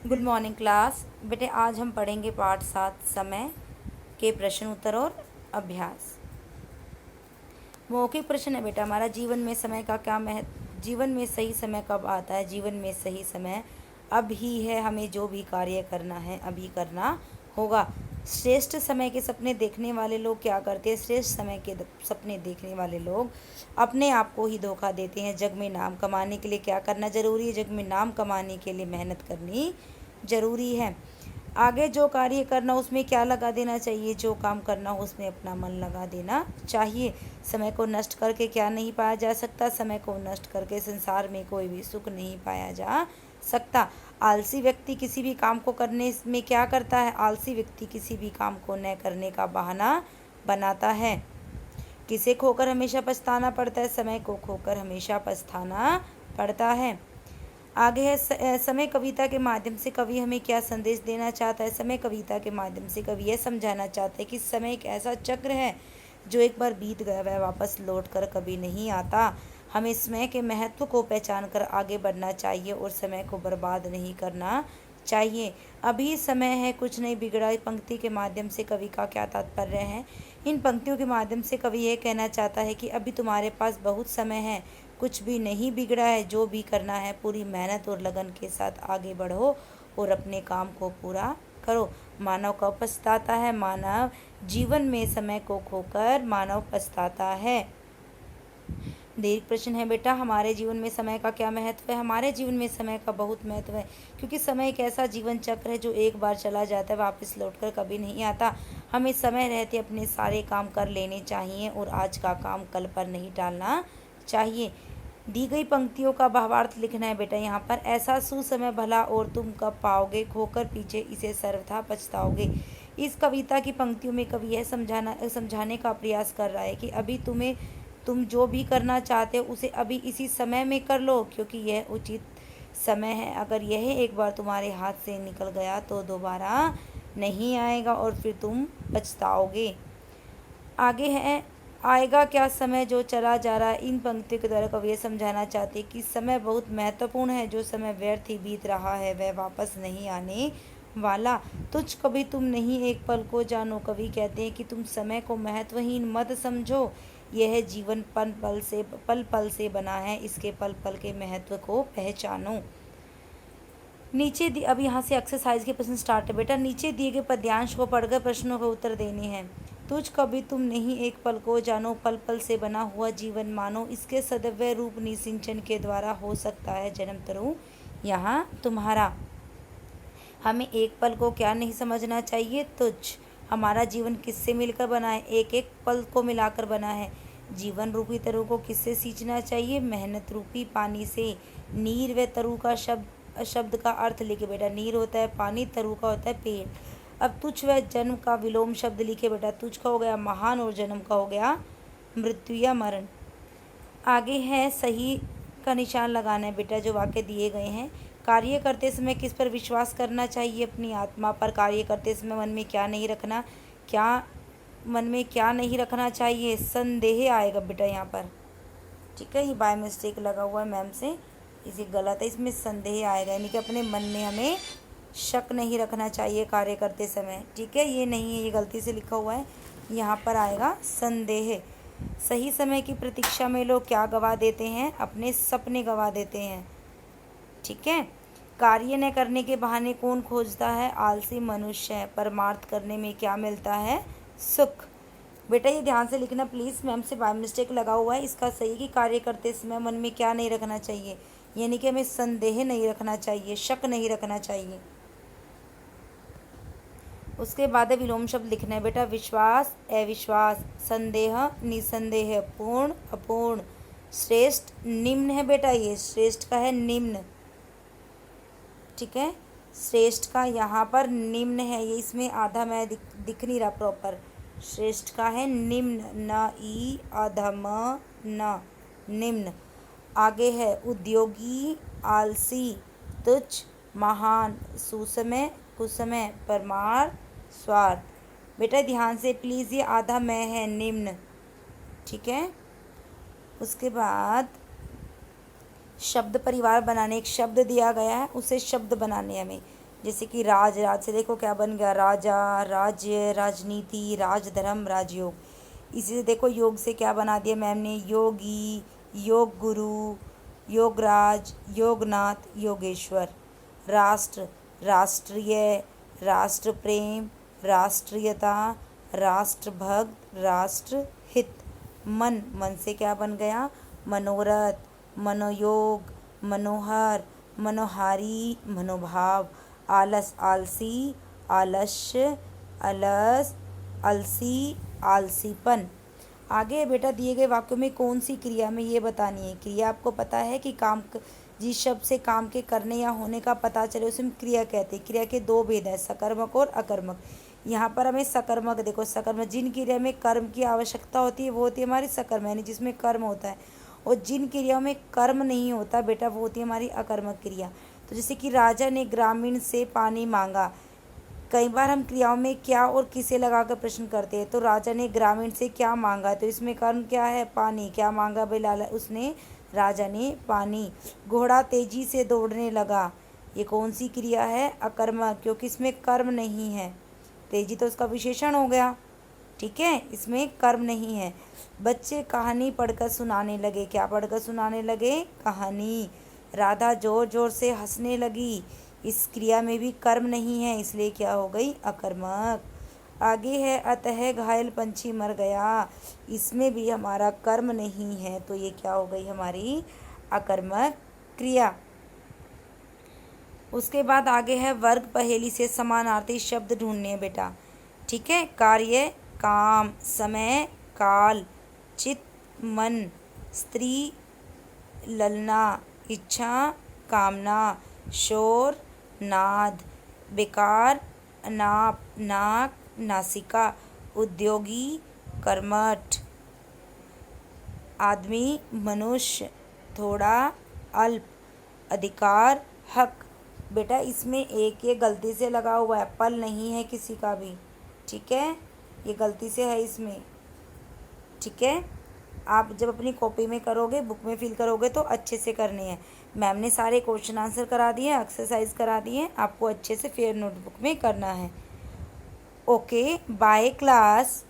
Good morning class. बेटे आज हम पढ़ेंगे पाठ 7 समय के प्रश्न उत्तर और अभ्यास। मौखिक प्रश्न है बेटा हमारा, जीवन में समय का क्या महत्व, जीवन में सही समय कब आता है। जीवन में सही समय अब ही है, हमें जो भी कार्य करना है अभी करना होगा। श्रेष्ठ समय के सपने देखने वाले लोग क्या करते हैं? श्रेष्ठ समय के सपने देखने वाले लोग अपने आप को ही धोखा देते हैं। जग में नाम कमाने के लिए क्या करना जरूरी है? जग में नाम कमाने के लिए मेहनत करनी जरूरी है। आगे जो कार्य करना उसमें क्या लगा देना चाहिए? जो काम करना हो उसमें अपना मन लगा देना चाहिए। समय को नष्ट करके क्या नहीं पाया जा सकता? समय को नष्ट करके संसार में कोई भी सुख नहीं पाया जा सकता। आलसी व्यक्ति किसी भी काम को करने में क्या करता है? आलसी व्यक्ति किसी भी काम को न करने का बहाना बनाता है। किसे खोकर हमेशा पछताना पड़ता है? समय को खोकर हमेशा पछताना पड़ता है। आगे है समय कविता के माध्यम से कवि हमें क्या संदेश देना चाहता है? समय कविता के माध्यम से कवि यह समझाना चाहता है कि समय एक ऐसा चक्र है जो एक बार बीत गया वह वापस लौटकर कभी नहीं आता। हमें समय के महत्व को पहचान कर आगे बढ़ना चाहिए और समय को बर्बाद नहीं करना चाहिए। अभी समय है, कुछ नहीं बिगड़ा। पंक्ति के माध्यम से कवि का क्या तात्पर्य है? इन पंक्तियों के माध्यम से कवि यह कहना चाहता है कि अभी तुम्हारे पास बहुत समय है, कुछ भी नहीं बिगड़ा है। जो भी करना है पूरी मेहनत और लगन के साथ आगे बढ़ो और अपने काम को पूरा करो। मानव कब पछताता है? मानव जीवन में समय को खोकर मानव पछताता है। दीर्घ प्रश्न है बेटा, हमारे जीवन में समय का क्या महत्व है? हमारे जीवन में समय का बहुत महत्व है, क्योंकि समय एक ऐसा जीवन चक्र है जो एक बार चला जाता है वापस लौटकर कभी नहीं आता। हमें समय रहते अपने सारे काम कर लेने चाहिए और आज का काम कल पर नहीं टालना चाहिए। दी गई पंक्तियों का भावार्थ लिखना है बेटा यहाँ पर। ऐसा सुसमय भला और तुम कब पाओगे, खोकर पीछे इसे सर्वथा पछताओगे। इस कविता की पंक्तियों में कवि यह समझाने का प्रयास कर रहा है कि अभी तुम जो भी करना चाहते हो उसे अभी इसी समय में कर लो, क्योंकि यह उचित समय है। अगर यह एक बार तुम्हारे हाथ से निकल गया तो दोबारा नहीं आएगा और फिर तुम पछताओगे। आगे है, आएगा क्या समय जो चला जा रहा है। इन पंक्तियों के द्वारा कवि ये समझाना चाहते हैं कि समय बहुत महत्वपूर्ण है। जो समय व्यर्थ ही बीत रहा है वह वापस नहीं आने वाला। तुझ कभी तुम नहीं एक पल को जानो। कवि कहते हैं कि तुम समय को महत्वहीन मत समझो। यह जीवन पल पल से बना है, इसके पल पल के महत्व को पहचानो। नीचे अब यहाँ से एक्सरसाइज के प्रश्न स्टार्ट है बेटा। नीचे दिए गए पद्यांश को पढ़कर प्रश्नों का उत्तर देने हैं। तुझ कभी तुम नहीं एक पल को जानो, पल पल से बना हुआ जीवन मानो, इसके सदैव रूप निसिंचन के द्वारा हो सकता है जन्म तरु यहाँ तुम्हारा। हमें एक पल को क्या नहीं समझना चाहिए? तुझ। हमारा जीवन किससे मिलकर बना है? एक एक पल को मिलाकर बना है। जीवन रूपी तरु को किससे सींचना चाहिए? मेहनत रूपी पानी से। नीर व तरु का शब्द का अर्थ लिखे बेटा। नीर होता है पानी, तरु का होता है पेड़। अब तुझ व जन्म का विलोम शब्द लिखे बेटा। तुझ का हो गया महान और जन्म का हो गया मृत्यु या मरण। आगे है सही का निशान लगाना है बेटा जो वाक्य दिए गए हैं। कार्य करते समय किस पर विश्वास करना चाहिए? अपनी आत्मा पर। कार्य करते समय मन में क्या नहीं रखना चाहिए? संदेह आएगा बेटा यहाँ पर। ठीक है, ये बाय मिस्टेक लगा हुआ है मैम से, इसी गलत है, इसमें संदेह आएगा, यानी कि अपने मन में हमें शक नहीं रखना चाहिए कार्य करते समय। ठीक है, ये नहीं है, ये गलती से लिखा हुआ है, यहाँ पर आएगा संदेह। सही समय की प्रतीक्षा में लोग क्या गवा देते हैं? अपने सपने गवा देते हैं। ठीक है, कार्य न करने के बहाने कौन खोजता है? आलसी मनुष्य है। परमार्थ करने में क्या मिलता है? सुख। बेटा ये ध्यान से लिखना प्लीज़, मैम से बाय मिस्टेक लगा हुआ है। इसका सही कि कार्य करते समय मन में क्या नहीं रखना चाहिए, यानी कि हमें संदेह नहीं रखना चाहिए, शक नहीं रखना चाहिए। उसके बाद विलोम शब्द लिखना है बेटा। विश्वास, अविश्वास, संदेह, निसंदेह, पूर्ण, अपूर्ण, श्रेष्ठ, निम्न है बेटा। ये श्रेष्ठ का है निम्न। ठीक है, श्रेष्ठ का यहाँ पर निम्न है, ये इसमें आधा मैं दिख नहीं रहा प्रॉपर। श्रेष्ठ का है निम्न, न ई अधम न, निम्न। आगे है उद्योगी, आलसी, तुच्छ, महान, सुसमय, कुसमय, परमार्थ, स्वार्थ। बेटा ध्यान से प्लीज़, ये आधा मैं है, निम्न। ठीक है, उसके बाद शब्द परिवार बनाने, एक शब्द दिया गया है उसे शब्द बनाने हमें। जैसे कि राज, राज से देखो क्या बन गया, राजा, राज्य, राजनीति, राजधर्म, राजयोग। इसी से देखो योग से क्या बना दिया मैम ने, योगी, योग गुरु, योगराज, योगनाथ, योगेश्वर। राष्ट्र, राष्ट्रीय, राष्ट्र प्रेम, राष्ट्रीयता, राष्ट्रभक्त, राष्ट्र हित। मन, मन से क्या बन गया, मनोरथ, मनोयोग, मनोहर, मनोहारी, मनोभाव। आलस, आलसी, आलस्य, अलस, अलसी, आलसीपन। आगे बेटा दिए गए वाक्यों में कौन सी क्रिया में ये बतानी है। क्रिया आपको पता है कि जिस शब्द से काम के करने या होने का पता चले उसे हम क्रिया कहते हैं। क्रिया के दो भेद हैं, सकर्मक और अकर्मक। यहाँ पर हमें सकर्मक देखो, सकर्मक जिन क्रिया में कर्म की आवश्यकता होती है वो होती है हमारी सकर्म, यानी जिसमें कर्म होता है। और जिन क्रियाओं में कर्म नहीं होता बेटा वो होती है हमारी अकर्मक क्रिया। तो जैसे कि राजा ने ग्रामीण से पानी मांगा। कई बार हम क्रियाओं में क्या और किसे लगाकर प्रश्न करते हैं। तो राजा ने ग्रामीण से क्या मांगा, तो इसमें कर्म क्या है, पानी। क्या मांगा भाई लाला उसने, राजा ने पानी। घोड़ा तेजी से दौड़ने लगा, ये कौन सी क्रिया है, अकर्मक, क्योंकि इसमें कर्म नहीं है। तेजी तो उसका विशेषण हो गया, ठीक है, इसमें कर्म नहीं है। बच्चे कहानी पढ़कर सुनाने लगे, क्या पढ़कर सुनाने लगे, कहानी। राधा जोर जोर से हंसने लगी, इस क्रिया में भी कर्म नहीं है, इसलिए क्या हो गई, अकर्मक। आगे है अतः घायल पंछी मर गया, इसमें भी हमारा कर्म नहीं है, तो ये क्या हो गई हमारी अकर्मक क्रिया। उसके बाद आगे है वर्ग पहेली से समानार्थी शब्द ढूंढने बेटा, ठीक है। कार्य, काम, समय, काल, चित्त, मन, स्त्री, ललना, इच्छा, कामना, शोर, नाद, बेकार, अनाप, नाक, नासिका, उद्योगी, कर्मठ, आदमी, मनुष्य, थोड़ा, अल्प, अधिकार, हक। बेटा इसमें एक ये गलती से लगा हुआ है, पल नहीं है किसी का भी, ठीक है, ये गलती से है इसमें, ठीक है। आप जब अपनी कॉपी में करोगे, बुक में फिल करोगे तो अच्छे से करने हैं। मैम ने सारे क्वेश्चन आंसर करा दिए, एक्सरसाइज करा दिए, आपको अच्छे से फेयर नोटबुक में करना है। Okay bye class.